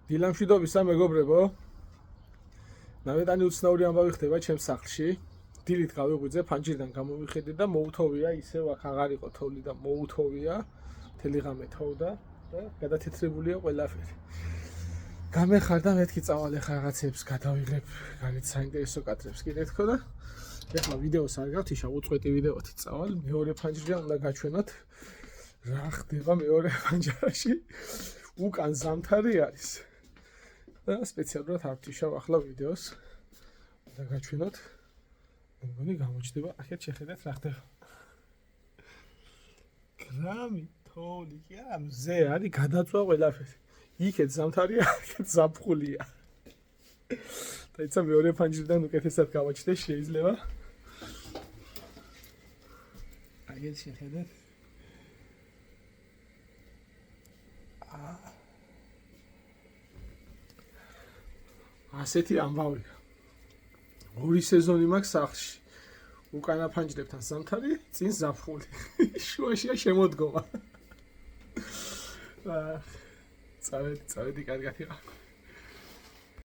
დილამშვიდობისა მეგობრებო. ნავეტანი უცნაური ამბავი ხდება ჩემს სახლში. დილით გავიღვიძე, ფანჯრიდან გამოვიხედე და მოუთოვია, ისევ აქ აღარ იყო თოვლი და მოუთოვია, მთელი ღამე თოვდა და გადათეთრებულია ყველაფერი. გამეხარ და მეთქი წავალ ახლა რაღაცებს გადავიღებ, განიც საინტერესო კადრებს კიდე თქო და ეხლა ვიდეოს არ გავთიშა, უწყვეტი ვიდეოთი წავალ, მეორე ფანჯრიდან უნდა გაჩვენოთ რა ხდება მეორე ფანჯარაში. უკან ზამთარი არის. და სპეციალურად არ ვთიშავ ახლა ვიდეოს. და გაჩვენოთ. მეგონი გამოჩნდება, ახეთ შეხედეთ რა ხდება. გრამი, თოვლი, კი არა, მზე არის გადაწვა ყველაფერი. იქეთ ზამთარია, აქეთ ზაფხულია. და იცი მეორე ფანჯრიდან უკეთესად გავაჩნდეს შეიძლება. ახეთ შეხედეთ. ასეთი ამბავია. ორი სეზონი მაქვს სახლში. უკანა ფანჯრებთან ზამთარი, წინ ზაფხული. შუაშია შემოდგომა. წავედი კარგად იყავ.